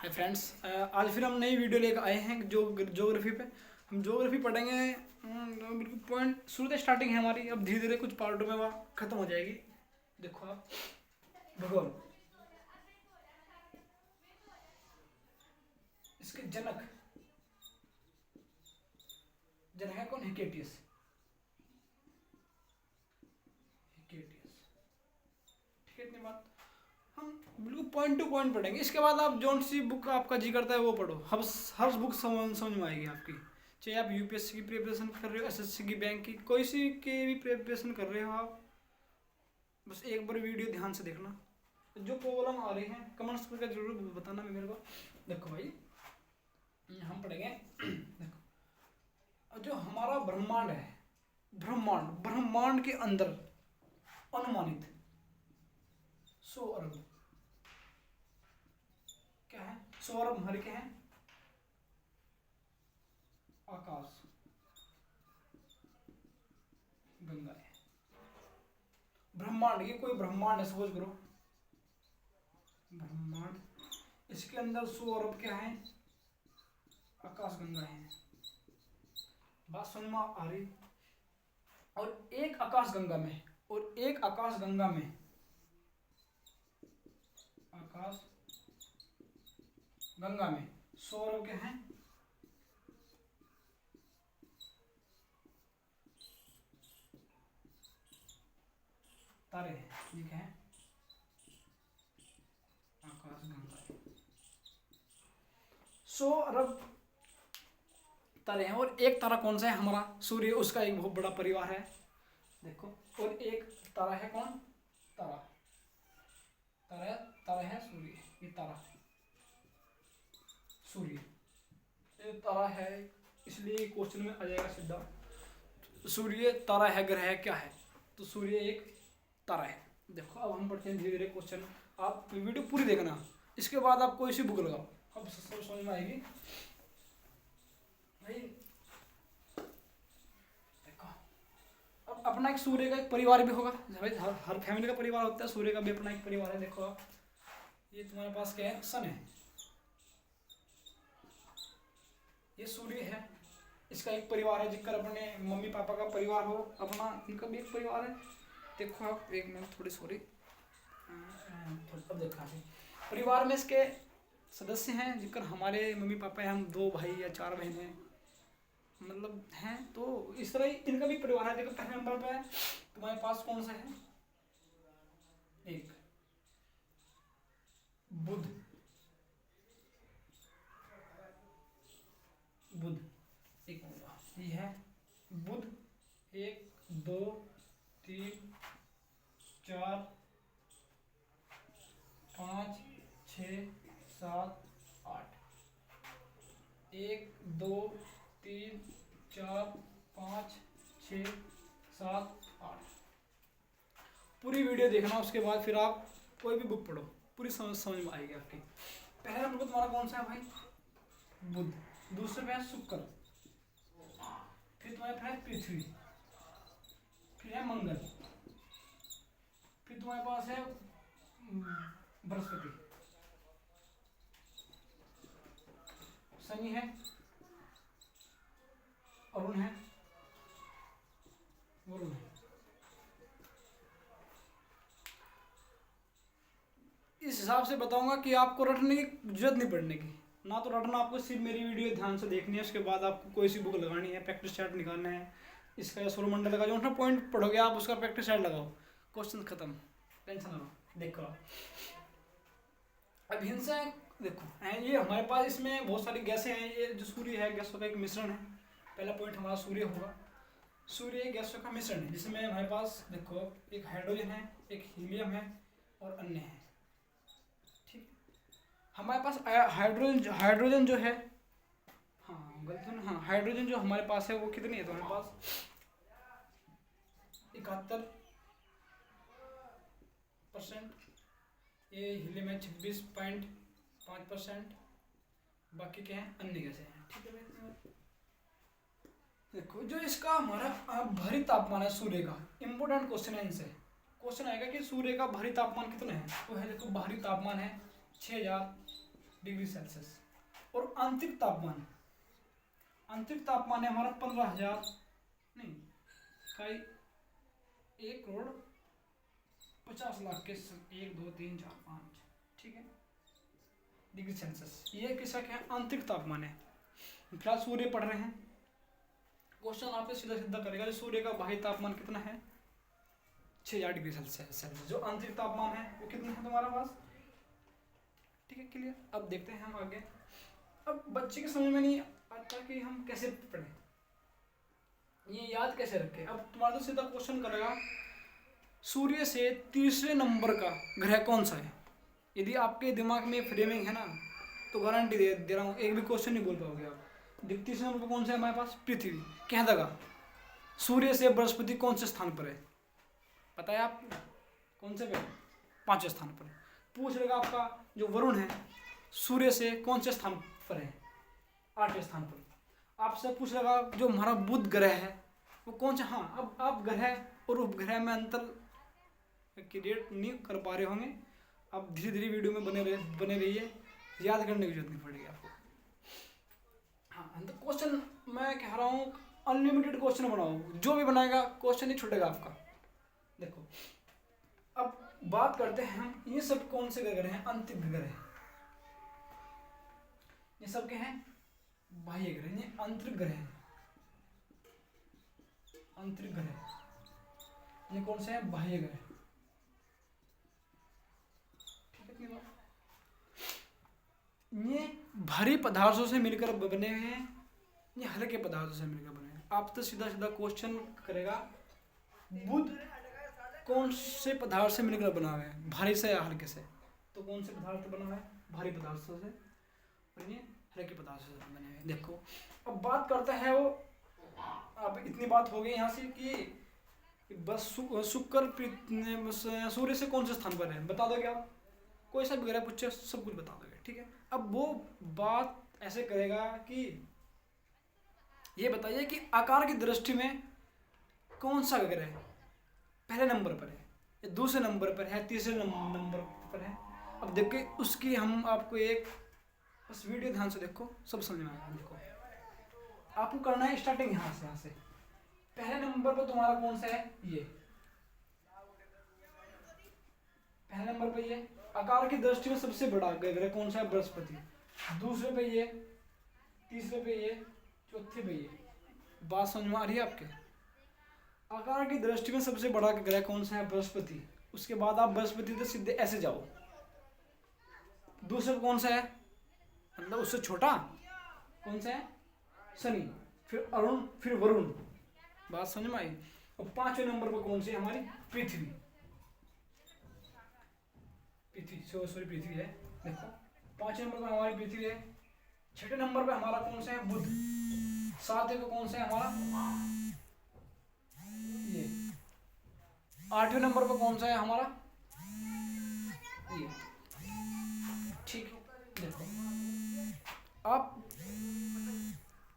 Hi friends, आज फिर हम नई वीडियो लेकर आए हैं ज्योग्राफी पे। हम ज्योग्राफी पढ़ेंगे। बिल्कुल पॉइंट शुरू से स्टार्टिंग है हमारी, अब धीरे धीरे कुछ पार्टों में वह खत्म हो जाएगी। देखो आप, भूगोल, इसके जनक है कौन? हिकेटियस। ठीक है, इतनी बात हम बिल्कुल पॉइंट टू पॉइंट पढ़ेंगे। इसके बाद आप जोन सी बुक आपका जी करता है वो पढ़ो। हर बुक समझ में आएगी आपकी, चाहे आप यूपीएससी की प्रिपरेशन कर रहे हो, एसएससी की, बैंक की, कोई सी की भी प्रिपरेशन कर रहे हो आप, बस एक बार वीडियो ध्यान से देखना। जो प्रॉब्लम आ रही है कमेंट्स करके जरूर बताना मेरे को। देखो भाई, हम पढ़ेंगे। देखो, जो हमारा ब्रह्मांड है, ब्रह्मांड के अंदर अनुमानित 100 अरब क्या है? 100 अरब हमारे क्या है? आकाश गंगा है। ब्रह्मांड, ये कोई ब्रह्मांड है, सपोज करो ब्रह्मांड, इसके अंदर 100 अरब क्या है? आकाश गंगा है। बात समझ में आ रही? और एक आकाश गंगा में, आकाश गंगा में 100 अरब क्या है? तारे हैं। ठीक है, आकाश गंगा 100 अरब तारे हैं। और एक तारा कौन सा है? हमारा सूर्य, उसका एक बहुत बड़ा परिवार है। देखो, और एक तारा है कौन? तारा है सूर्य। ये तारा सूर्य, ये तारा है, इसलिए क्वेश्चन में आ जाएगा सीधा, सूर्य तारा है, ग्रह क्या है? तो सूर्य एक तारा है। देखो, अब हम पढ़ते हैं धीरे धीरे क्वेश्चन। आप वीडियो पूरी देखना, इसके बाद आप कोई सी बुक लगाओ, अब सब समझ में आएगी भाई। देखो, अब अपना एक सूर्य का एक परिवार भी होगा भाई, हर फैमिली का परिवार होता है, सूर्य का भी अपना एक परिवार है। देखो आप, ये तुम्हारे पास क्या है? सन है, ये सूर्य है, इसका एक परिवार है। जिसका अपने मम्मी पापा का परिवार हो अपना, इनका भी एक परिवार है। देखो आप, एक मिनट, थोड़ी सॉरी, देखा परिवार में इसके सदस्य हैं, जिनकर हमारे मम्मी पापा हैं, हम 2 भाई या 4 बहन हैं, मतलब हैं। तो इस तरह ही इनका भी परिवार है। देखो, पहले नंबर पे तुम्हारे पास कौन सा है? एक बुध एक होगा, ये है बुध। 1 2 3 4 5 6 7 8। 1 2 3 4 5 6 7 8। पूरी वीडियो देखना, उसके बाद फिर आप कोई भी बुक पढ़ो, पूरी समझ में आएगी आपकी। पहला नंबर तुम्हारा कौन सा है भाई? बुध। दूसरे पे है शुक्र, फिर तुम्हारे पास है पृथ्वी, फिर है मंगल, फिर तुम्हारे पास है बृहस्पति, शनि है, अरुण है, वरुण है। इस हिसाब से बताऊंगा कि आपको रटने की जरूरत नहीं पड़ने की, ना तो रटना, आपको सिर्फ मेरी वीडियो ध्यान से देखनी है। उसके बाद आपको कोई सी बुक लगानी है, प्रैक्टिस चार्ट निकालना है, इसका सौरमंडल का जो ना पॉइंट पढ़ोगे आप, उसका प्रैक्टिस चार्ट लगाओ, क्वेश्चन खत्म, टेंशन ना लो। देखो अब हिंसा देखो, ये हमारे पास इसमें बहुत सारी गैसें हैं। ये जो सूर्य है, गैसों का एक मिश्रण है। पहला पॉइंट हमारा सूर्य होगा। सूर्य एक गैसों का मिश्रण है, जिसमें हमारे पास देखो एक हाइड्रोजन है, एक हीलियम है और अन्य है। ठीक, हमारे पास हाइड्रोजन जो है, हाँ गलत, हाँ हाइड्रोजन जो हमारे पास है वो कितनी है? तो हमारे पास 71%। ये हीलियम है 26.5%। बाकी क्या है? अन्य गैसें हैं। ठीक है, देखो जो इसका हमारा भारी तापमान है सूर्य का, इंपोर्टेंट क्वेश्चन है इनसे। क्वेश्चन आएगा कि सूर्य का भारी तापमान कितना है, तो है देखो, भारी तापमान है 6000 डिग्री सेल्सियस। और आंतरिक तापमान, आंतरिक तापमान है हमारा 15,000 नहीं इकाई 1,50,00,000 के 1 2 3 4 5, ठीक है, डिग्री सेल्सियस। ये किसका क्या है, आंतरिक तापमान है। फिलहाल सूर्य पढ़ रहे हैं, क्वेश्चन आपसे सीधा सीधा करेगा सूर्य का बाह्य तापमान कितना है, 6,000 डिग्री सेल्सियस। जो आंतरिक तापमान है वो कितना है तुम्हारा पास, ठीक है, क्लियर। अब देखते हैं हम आगे। अब बच्चे के समझ में नहीं आता कि हम कैसे पढ़ें, ये याद कैसे रखें। अब तुम्हारा तो सीधा क्वेश्चन करेगा सूर्य से तीसरे नंबर का ग्रह कौन सा है। यदि आपके दिमाग में फ्रेमिंग है ना तो गारंटी दे रहा हूँ एक भी क्वेश्चन नहीं बोल पाओगे आप। तीसरे नंबर पर कौन सा है हमारे पास, पृथ्वी। कह देगा सूर्य से बृहस्पति कौन से स्थान पर है, पता है आपको कौन से पे, 5वें स्थान पर। पूछ लेगा आपका जो वरुण है सूर्य से कौन से स्थान पर है, 8वें स्थान पर। आपसे पूछ लेगा जो हमारा बुध ग्रह है वो कौन सा। हाँ, अब आप ग्रह और उपग्रह में अंतर क्रिएट नहीं कर पा रहे होंगे, आप धीरे धीरे वीडियो में बने रहिए, याद करने की जरूरत नहीं पड़ेगी आपको। हाँ, तो क्वेश्चन मैं कह रहा हूँ अनलिमिटेड क्वेश्चन बनाओ, जो भी बनाएगा क्वेश्चन नहीं छूटेगा आपका। देखो अब बात करते हैं हम, ये सब कौन से ग्रह हैं, अंतरिक्ष ग्रह। ये सब क्या हैं, बाह्य ग्रह, ये अंतरिक्ष ग्रह हैं। अंतरिक्ष ग्रह ये कौन से हैं, बाह्य ग्रह, ठीक है। ये भारी पदार्थों से मिलकर बने हुए हैं, ये हल्के पदार्थों से मिलकर बने हैं। आप तो सीधा सीधा क्वेश्चन करेगा बुध कौन से पदार्थ से मिलकर बना हुआ है, भारी से या हल्के से, तो कौन से पदार्थ बना हुआ है, भारी पदार्थों से, और ये हल्के पदार्थों से बने हुए। देखो अब बात करता है वो, अब इतनी बात हो गई यहाँ से कि बस शुक्र सूर्य से कौन से स्थान पर है, बता दोगे आप, कोई सा भी ग्रह पूछे सब कुछ बता दोगे, ठीक है। अब वो बात ऐसे करेगा कि ये बताइए कि आकार की दृष्टि में कौन सा ग्रह पहले नंबर पर है, या दूसरे नंबर पर है, तीसरे नंबर पर है। अब देखिए उसकी हम आपको एक बस वीडियो ध्यान से देखो, सब समझ में आएगा। देखो आपको करना है स्टार्टिंग यहाँ से पहले नंबर पर तुम्हारा कौन सा है, ये पहले नंबर पे ये आकार की दृष्टि में सबसे बड़ा ग्रह कौन सा है, बृहस्पति। दूसरे पे ये, तीसरे पे ये, चौथे पे ये। बात समझ में आ रही है आपके, आकार की दृष्टि में सबसे बड़ा ग्रह कौन सा है, बृहस्पति। उसके बाद आप बृहस्पति से सीधे ऐसे जाओ, दूसरे कौन सा है, मतलब उससे छोटा कौन सा है, शनि, फिर अरुण, फिर वरुण। बात समझ में आई। और 5वें नंबर पर कौन सी है, हमारी पृथ्वी। पृथ्वी है, देखो 5वें नंबर पर हमारी पृथ्वी है। 6वें नंबर पर हमारा कौन सा है, बुध। 7वें पे कौन सा है हमारा, ये। 8वें नंबर पर कौन सा है हमारा, ये, ठीक है। देखो आप